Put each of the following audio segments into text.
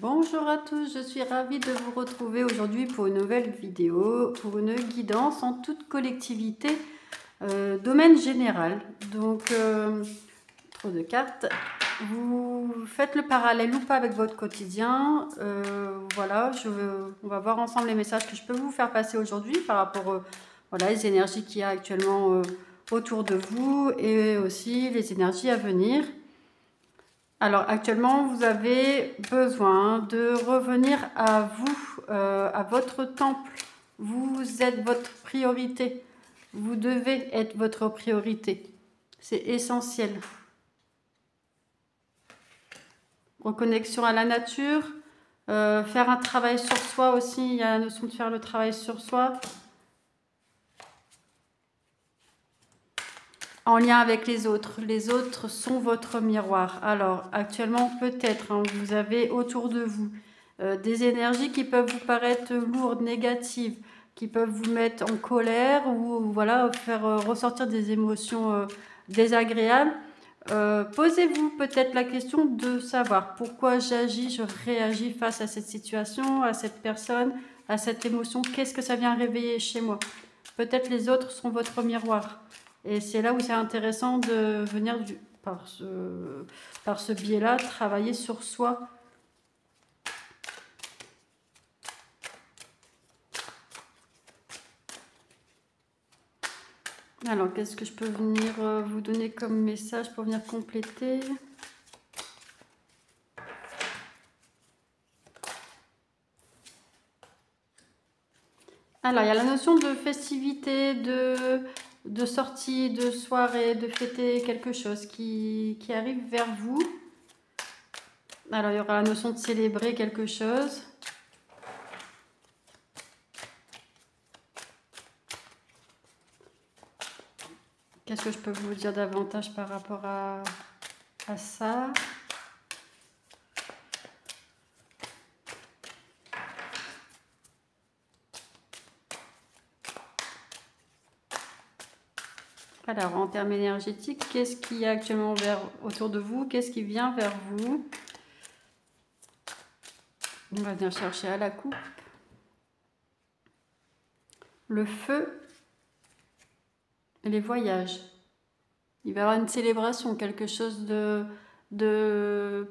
Bonjour à tous, je suis ravie de vous retrouver aujourd'hui pour une nouvelle vidéo, pour une guidance en toute collectivité, domaine général. Donc, trop de cartes. Vous faites le parallèle ou pas avec votre quotidien. Voilà, on va voir ensemble les messages que je peux vous faire passer aujourd'hui par rapport voilà, les énergies qu'il y a actuellement autour de vous et aussi les énergies à venir. Alors actuellement, vous avez besoin de revenir à vous, à votre temple. Vous êtes votre priorité. Vous devez être votre priorité. C'est essentiel. Reconnexion à la nature. Faire un travail sur soi aussi. Il y a la notion de faire le travail sur soi. En lien avec les autres. Les autres sont votre miroir. Alors, actuellement, peut-être, hein, vous avez autour de vous des énergies qui peuvent vous paraître lourdes, négatives, qui peuvent vous mettre en colère ou voilà, faire ressortir des émotions désagréables. Posez-vous peut-être la question de savoir pourquoi j'agis, je réagis face à cette situation, à cette personne, à cette émotion. Qu'est-ce que ça vient réveiller chez moi? Peut-être les autres sont votre miroir. Et c'est là où c'est intéressant de venir par ce biais-là travailler sur soi. Alors, qu'est-ce que je peux venir vous donner comme message pour venir compléter? Alors, il y a la notion de festivité, de sortie, de soirée, de fêter quelque chose qui arrive vers vous. Alors, il y aura la notion de célébrer quelque chose. Qu'est-ce que je peux vous dire davantage par rapport à ça? Alors, en termes énergétiques, qu'est-ce qu'il y a actuellement autour de vous? Qu'est-ce qui vient vers vous? On va venir chercher à la coupe. Le feu et les voyages. Il va y avoir une célébration, quelque chose de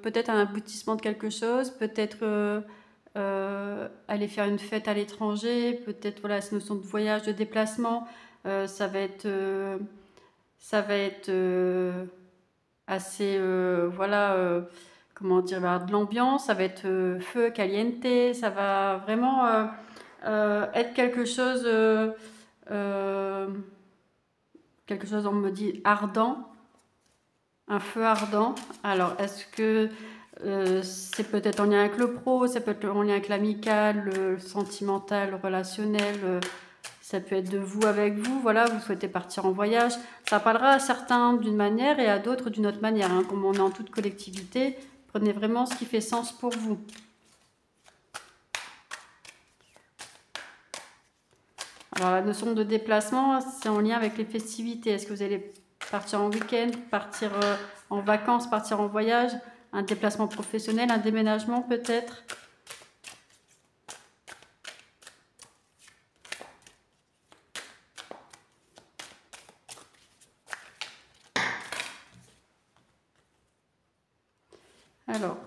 peut-être un aboutissement de quelque chose, peut-être aller faire une fête à l'étranger, peut-être voilà, cette notion de voyage, de déplacement, ça va être assez voilà, comment dire, de l'ambiance, ça va être feu caliente, ça va vraiment être quelque chose on me dit ardent, un feu ardent. Alors, est-ce que c'est peut-être en lien avec le pro, ça peut être en lien avec l'amical, le sentimental, le relationnel, ça peut être de vous avec vous, voilà, vous souhaitez partir en voyage. Ça parlera à certains d'une manière et à d'autres d'une autre manière. Hein. Comme on est en toute collectivité, prenez vraiment ce qui fait sens pour vous. Alors la notion de déplacement, c'est en lien avec les festivités. Est-ce que vous allez partir en week-end, partir en vacances, partir en voyage, un déplacement professionnel, un déménagement peut-être? Alors,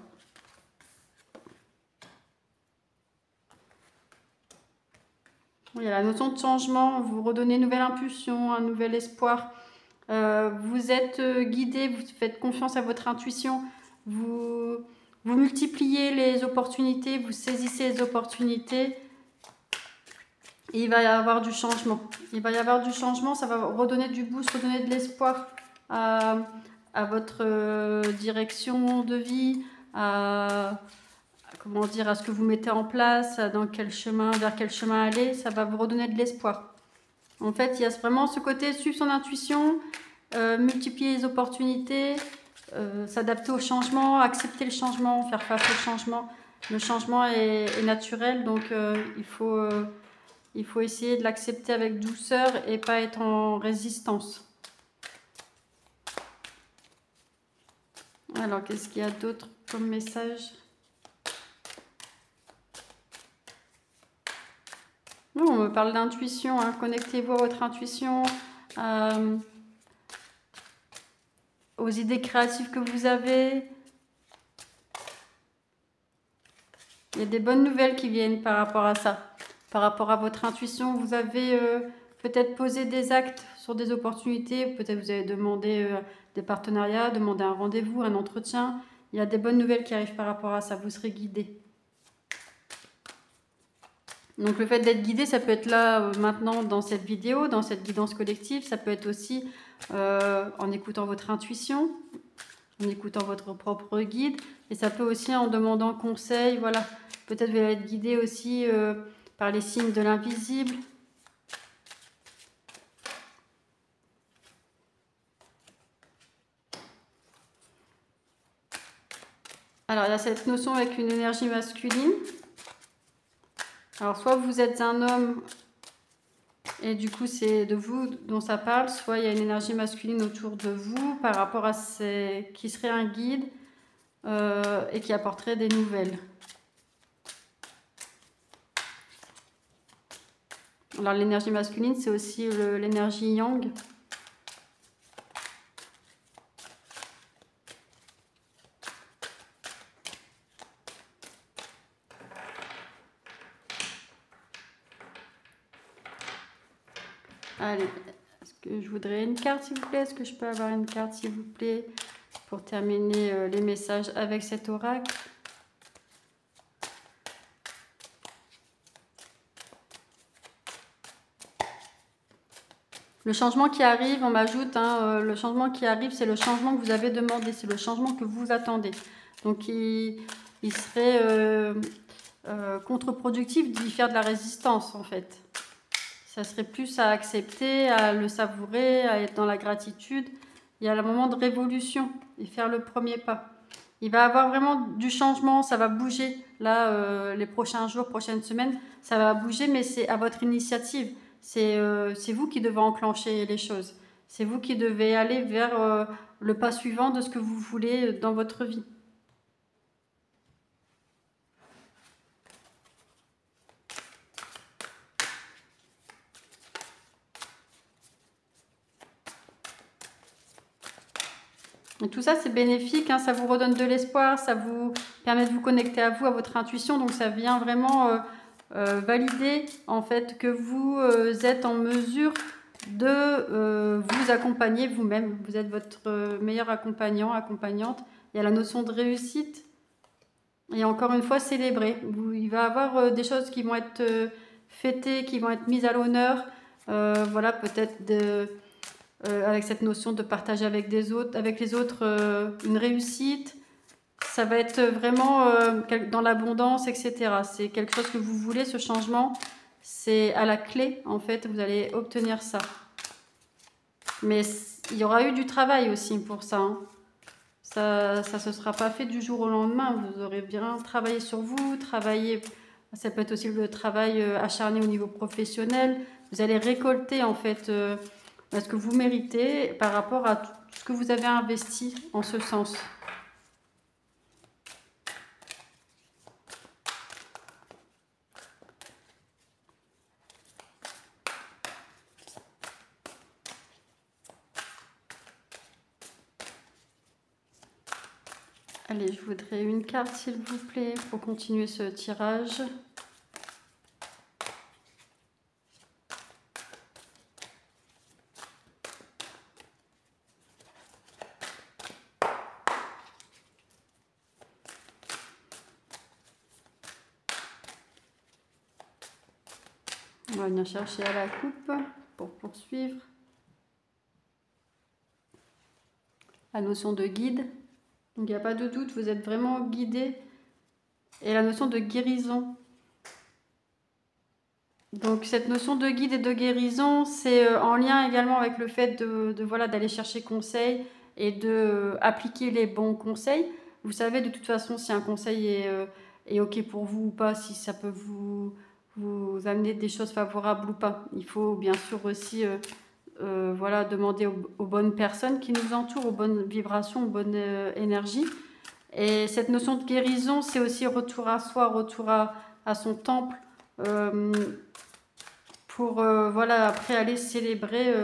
il y a la notion de changement, vous redonnez une nouvelle impulsion, un nouvel espoir. Vous êtes guidé, vous faites confiance à votre intuition, vous multipliez les opportunités, vous saisissez les opportunités. Et il va y avoir du changement. Il va y avoir du changement, ça va redonner du boost, redonner de l'espoir à votre direction de vie, comment dire, à ce que vous mettez en place, dans quel chemin, vers quel chemin aller, ça va vous redonner de l'espoir. En fait, il y a vraiment ce côté suivre son intuition, multiplier les opportunités, s'adapter au changement, accepter le changement, faire face au changement. Le changement est naturel, donc il faut essayer de l'accepter avec douceur et pas être en résistance. Alors, qu'est-ce qu'il y a d'autre comme message? Non, on me parle d'intuition, hein. Connectez-vous à votre intuition, aux idées créatives que vous avez. Il y a des bonnes nouvelles qui viennent par rapport à ça. Par rapport à votre intuition, vous avez peut-être posé des actes sur des opportunités. Peut-être vous avez demandé des partenariats, demandé un rendez-vous, un entretien. Il y a des bonnes nouvelles qui arrivent par rapport à ça. Vous serez guidé. Donc le fait d'être guidé, ça peut être là maintenant dans cette vidéo, dans cette guidance collective. Ça peut être aussi en écoutant votre intuition, en écoutant votre propre guide. Et ça peut aussi en demandant conseil. Voilà. Peut-être vous allez être guidé aussi par les signes de l'invisible. Alors, il y a cette notion avec une énergie masculine. Alors, soit vous êtes un homme et du coup, c'est de vous dont ça parle, soit il y a une énergie masculine autour de vous par rapport à qui serait un guide et qui apporterait des nouvelles. Alors, l'énergie masculine, c'est aussi l'énergie yang. Allez, est-ce que je voudrais une carte, s'il vous plaît? Est-ce que je peux avoir une carte, s'il vous plaît, pour terminer les messages avec cet oracle? Le changement qui arrive, on m'ajoute, hein, le changement qui arrive, c'est le changement que vous avez demandé, c'est le changement que vous attendez. Donc, il serait contre-productif d'y faire de la résistance, en fait. Ça serait plus à accepter, à le savourer, à être dans la gratitude. Il y a le moment de révolution et faire le premier pas. Il va y avoir vraiment du changement, ça va bouger. Là, les prochains jours, prochaines semaines, ça va bouger, mais c'est à votre initiative. C'est vous qui devez enclencher les choses. C'est vous qui devez aller vers le pas suivant de ce que vous voulez dans votre vie. Et tout ça, c'est bénéfique, hein, ça vous redonne de l'espoir, ça vous permet de vous connecter à vous, à votre intuition. Donc, ça vient vraiment valider en fait que vous êtes en mesure de vous accompagner vous-même. Vous êtes votre meilleur accompagnant, accompagnante. Il y a la notion de réussite. Et encore une fois, célébrer. Il va y avoir des choses qui vont être fêtées, qui vont être mises à l'honneur. Voilà, peut-être avec cette notion de partager avec les autres une réussite. Ça va être vraiment dans l'abondance, etc. C'est quelque chose que vous voulez, ce changement. C'est à la clé, en fait, vous allez obtenir ça. Mais il y aura eu du travail aussi pour ça, hein. Ça ne se sera pas fait du jour au lendemain. Vous aurez bien travaillé sur vous, ça peut être aussi le travail acharné au niveau professionnel. Vous allez récolter, en fait, ce que vous méritez par rapport à tout ce que vous avez investi en ce sens. Allez, je voudrais une carte, s'il vous plaît, pour continuer ce tirage. On va venir chercher à la coupe pour poursuivre. La notion de guide. Donc, il n'y a pas de doute, vous êtes vraiment guidé. Et la notion de guérison. Donc, cette notion de guide et de guérison, c'est en lien également avec le fait voilà, d'aller chercher conseil et d'appliquer les bons conseils. Vous savez de toute façon si un conseil est OK pour vous ou pas, si ça peut vous amener des choses favorables ou pas. Il faut bien sûr aussi voilà, demander aux bonnes personnes qui nous entourent, aux bonnes vibrations, aux bonnes énergies. Et cette notion de guérison, c'est aussi retour à soi, retour à son temple. pour voilà, après aller célébrer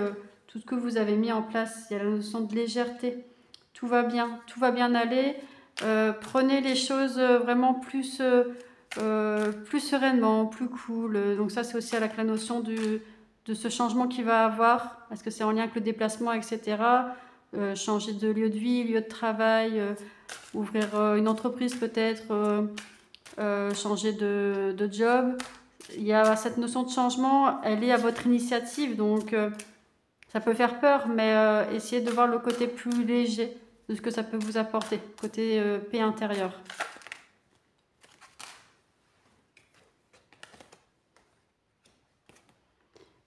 tout ce que vous avez mis en place. Il y a la notion de légèreté. Tout va bien aller. Prenez les choses vraiment plus sereinement, plus cool. Donc ça, c'est aussi avec la notion de ce changement qu'il va avoir, parce que c'est en lien avec le déplacement, etc. Changer de lieu de vie, lieu de travail, ouvrir une entreprise peut-être, changer de job. Il y a cette notion de changement, elle est à votre initiative, donc ça peut faire peur, mais essayez de voir le côté plus léger de ce que ça peut vous apporter, côté paix intérieure.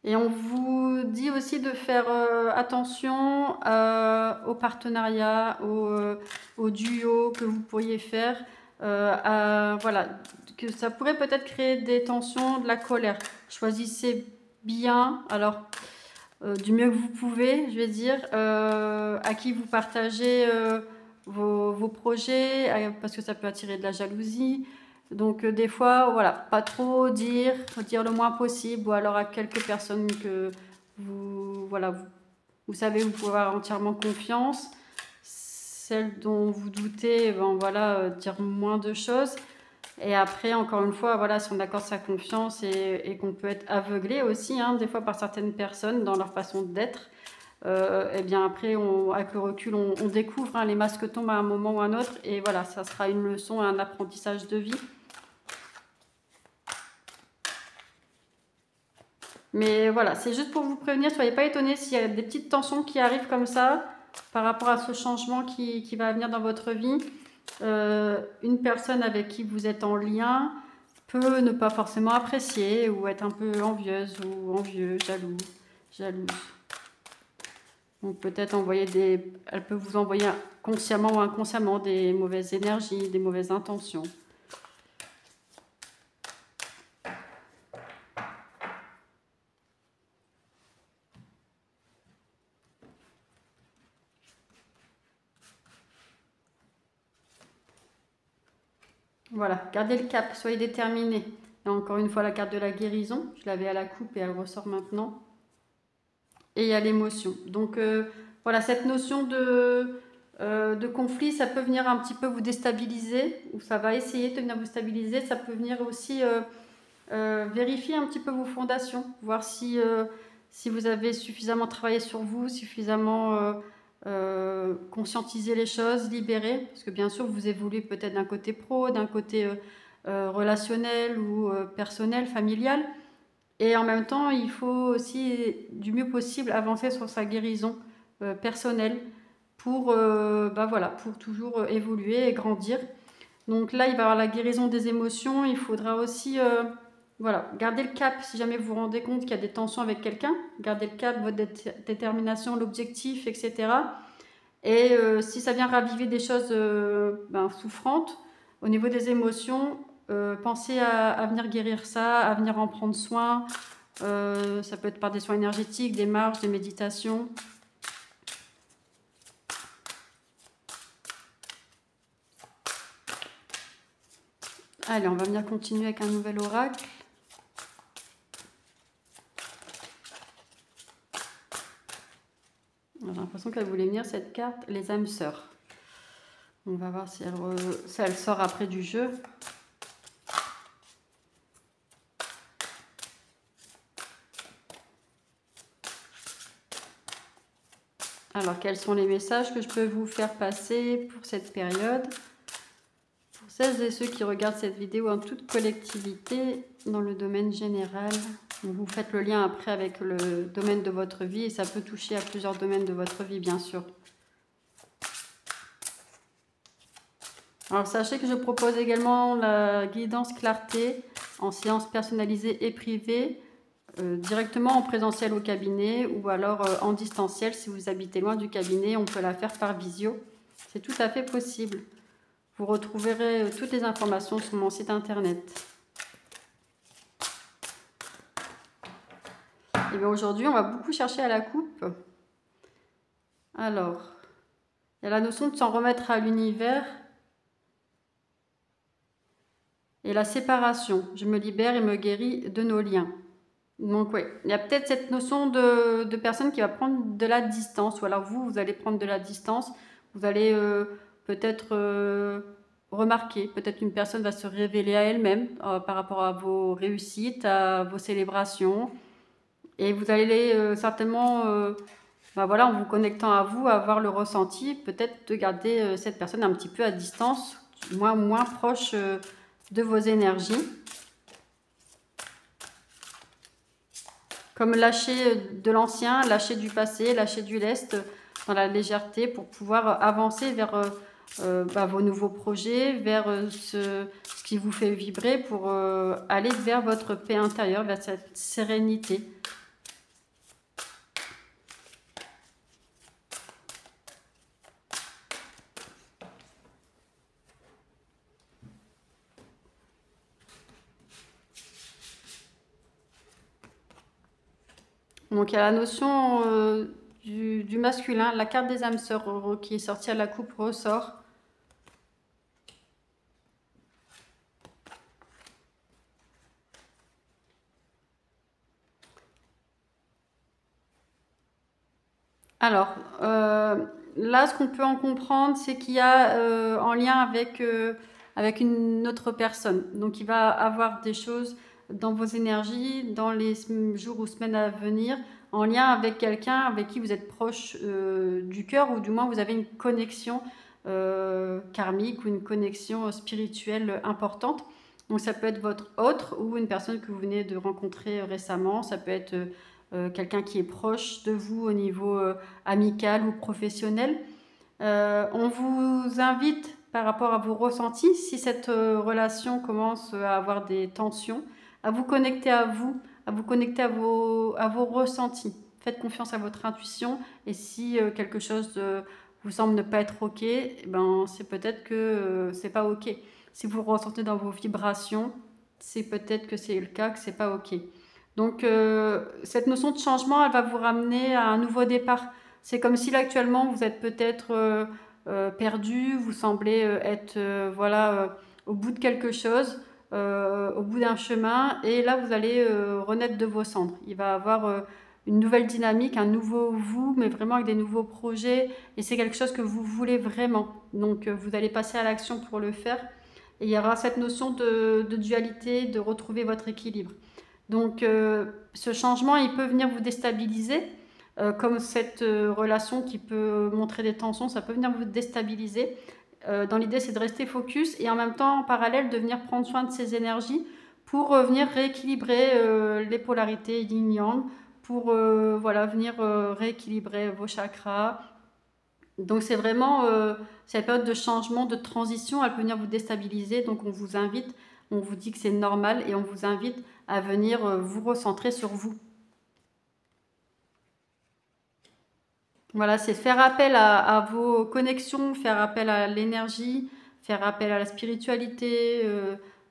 Et on vous dit aussi de faire attention au partenariat, au duo que vous pourriez faire. Voilà, que ça pourrait peut-être créer des tensions, de la colère. Choisissez bien, alors du mieux que vous pouvez, je vais dire, à qui vous partagez vos projets, parce que ça peut attirer de la jalousie. Donc des fois, voilà, pas trop dire le moins possible, ou alors à quelques personnes que vous, voilà, vous savez, vous pouvez avoir entièrement confiance. Celles dont vous doutez, ben voilà, dire moins de choses. Et après, encore une fois, voilà, si on accorde sa confiance et qu'on peut être aveuglé aussi, hein, des fois par certaines personnes dans leur façon d'être, et bien après, avec le recul, on découvre, hein, les masques tombent à un moment ou à un autre, et voilà, ça sera une leçon, un apprentissage de vie. Mais voilà, c'est juste pour vous prévenir, soyez pas étonnés s'il y a des petites tensions qui arrivent comme ça, par rapport à ce changement qui va venir dans votre vie. Une personne avec qui vous êtes en lien peut ne pas forcément apprécier, ou être un peu envieuse ou envieux, jalouse. Donc peut-être elle peut vous envoyer consciemment ou inconsciemment des mauvaises énergies, des mauvaises intentions. Voilà, gardez le cap, soyez déterminés. Et encore une fois, la carte de la guérison, je l'avais à la coupe et elle ressort maintenant. Et il y a l'émotion. Donc voilà, cette notion de conflit, ça peut venir un petit peu vous déstabiliser, ou ça va essayer de venir vous stabiliser. Ça peut venir aussi vérifier un petit peu vos fondations, voir si vous avez suffisamment travaillé sur vous, suffisamment conscientisé les choses, libéré, parce que bien sûr vous évoluez peut-être d'un côté pro, d'un côté relationnel ou personnel, familial, et en même temps il faut aussi du mieux possible avancer sur sa guérison personnelle pour, voilà, pour toujours évoluer et grandir. Donc là, il va y avoir la guérison des émotions. Il faudra aussi voilà, garder le cap si jamais vous vous rendez compte qu'il y a des tensions avec quelqu'un. Gardez le cap, votre détermination, l'objectif, etc. Et si ça vient raviver des choses souffrantes au niveau des émotions, pensez à venir guérir ça, à venir en prendre soin. Ça peut être par des soins énergétiques, des marches, des méditations. Allez, on va venir continuer avec un nouvel oracle. J'ai l'impression qu'elle voulait venir, cette carte, les âmes sœurs. On va voir si elle sort après du jeu. Alors, quels sont les messages que je peux vous faire passer pour cette période? Pour celles et ceux qui regardent cette vidéo en toute collectivité, dans le domaine général, vous faites le lien après avec le domaine de votre vie, et ça peut toucher à plusieurs domaines de votre vie, bien sûr. Alors, sachez que je propose également la guidance clarté en séance personnalisée et privée, directement en présentiel au cabinet, ou alors en distanciel si vous habitez loin du cabinet, on peut la faire par visio. C'est tout à fait possible. Vous retrouverez toutes les informations sur mon site internet. Et bien aujourd'hui, on va beaucoup chercher à la coupe. Alors, il y a la notion de s'en remettre à l'univers et la séparation. Je me libère et me guéris de nos liens. Donc oui, il y a peut-être cette notion de personne qui va prendre de la distance, ou alors vous allez prendre de la distance, vous allez peut-être remarquer, peut-être une personne va se révéler à elle-même par rapport à vos réussites, à vos célébrations, et vous allez certainement, bah voilà, en vous connectant à vous, avoir le ressenti, peut-être de garder cette personne un petit peu à distance, moins proche de vos énergies. Comme lâcher de l'ancien, lâcher du passé, lâcher du lest dans la légèreté pour pouvoir avancer vers bah, vos nouveaux projets, vers ce qui vous fait vibrer pour aller vers votre paix intérieure, vers cette sérénité. Donc il y a la notion du masculin, la carte des âmes sœurs qui est sortie à la coupe ressort. Alors, là, ce qu'on peut en comprendre, c'est qu'il y a en lien avec une autre personne. Donc, il va avoir des choses dans vos énergies, dans les jours ou semaines à venir, en lien avec quelqu'un avec qui vous êtes proche du cœur, ou du moins vous avez une connexion karmique ou une connexion spirituelle importante. Donc, ça peut être votre autre ou une personne que vous venez de rencontrer récemment. Ça peut être quelqu'un qui est proche de vous au niveau amical ou professionnel. On vous invite par rapport à vos ressentis, si cette relation commence à avoir des tensions, à vous connecter à vous, à vous connecter à vos ressentis. Faites confiance à votre intuition, et si quelque chose vous semble ne pas être ok, eh ben, c'est peut-être que c'est pas ok. Si vous ressentez dans vos vibrations, c'est peut-être que c'est le cas, que c'est pas ok. Donc cette notion de changement, elle va vous ramener à un nouveau départ. C'est comme si là actuellement vous êtes peut-être perdu, vous semblez être voilà, au bout de quelque chose, au bout d'un chemin, et là vous allez renaître de vos cendres. Il va y avoir une nouvelle dynamique, un nouveau vous, mais vraiment avec des nouveaux projets, et c'est quelque chose que vous voulez vraiment. Donc vous allez passer à l'action pour le faire, et il y aura cette notion de dualité, de retrouver votre équilibre. Donc ce changement, il peut venir vous déstabiliser, comme cette relation qui peut montrer des tensions, ça peut venir vous déstabiliser. Dans l'idée, c'est de rester focus et en même temps, en parallèle, de venir prendre soin de ses énergies pour venir rééquilibrer les polarités yin-yang, pour voilà, venir rééquilibrer vos chakras. Donc c'est vraiment cette période de changement, de transition, elle peut venir vous déstabiliser. Donc on vous invite, on vous dit que c'est normal et on vous invite à venir vous recentrer sur vous. Voilà, c'est faire appel à vos connexions, faire appel à l'énergie, faire appel à la spiritualité,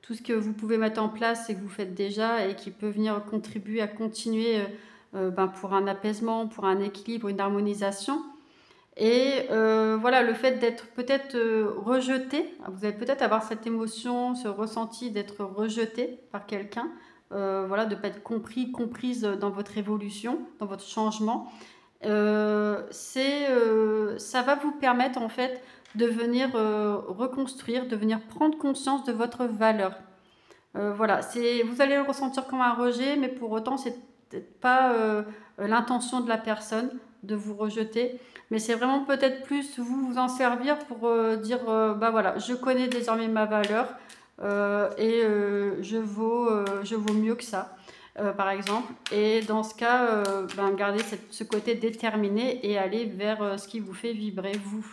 tout ce que vous pouvez mettre en place et que vous faites déjà et qui peut venir contribuer à continuer ben, pour un apaisement, pour un équilibre, une harmonisation. Et voilà, le fait d'être peut-être rejeté, vous allez peut-être avoir cette émotion, ce ressenti d'être rejeté par quelqu'un, voilà, de ne pas être compris, comprise dans votre évolution, dans votre changement. Ça va vous permettre en fait de venir reconstruire, de venir prendre conscience de votre valeur. Voilà, vous allez le ressentir comme un rejet, mais pour autant, c'est peut-être pas l'intention de la personne de vous rejeter, mais c'est vraiment peut-être plus vous en servir pour dire, bah voilà, je connais désormais ma valeur et je vaux mieux que ça, par exemple. Et dans ce cas, ben, gardez ce côté déterminé et aller vers ce qui vous fait vibrer, vous.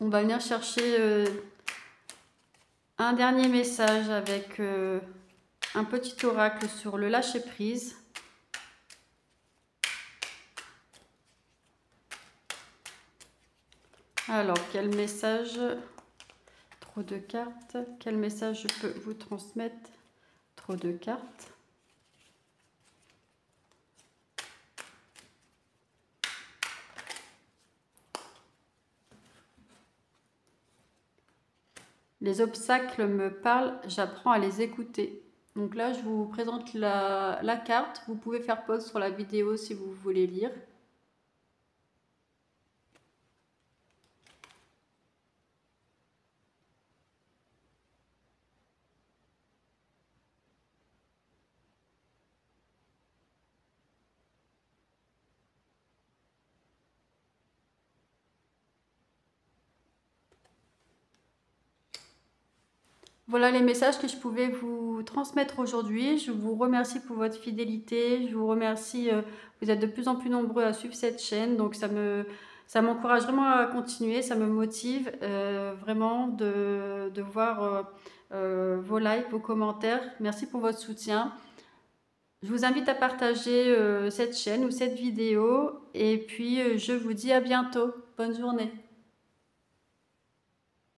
On va venir chercher un dernier message avec un petit oracle sur le lâcher-prise. Alors, quel message? Trop de cartes. Quel message je peux vous transmettre? Trop de cartes. Les obstacles me parlent, j'apprends à les écouter. Donc là, je vous présente la carte. Vous pouvez faire pause sur la vidéo si vous voulez lire. Voilà les messages que je pouvais vous transmettre aujourd'hui. Je vous remercie pour votre fidélité. Je vous remercie, vous êtes de plus en plus nombreux à suivre cette chaîne. Donc ça m'encourage vraiment à continuer, ça me motive vraiment de voir vos likes, vos commentaires. Merci pour votre soutien. Je vous invite à partager cette chaîne ou cette vidéo. Et puis je vous dis à bientôt. Bonne journée.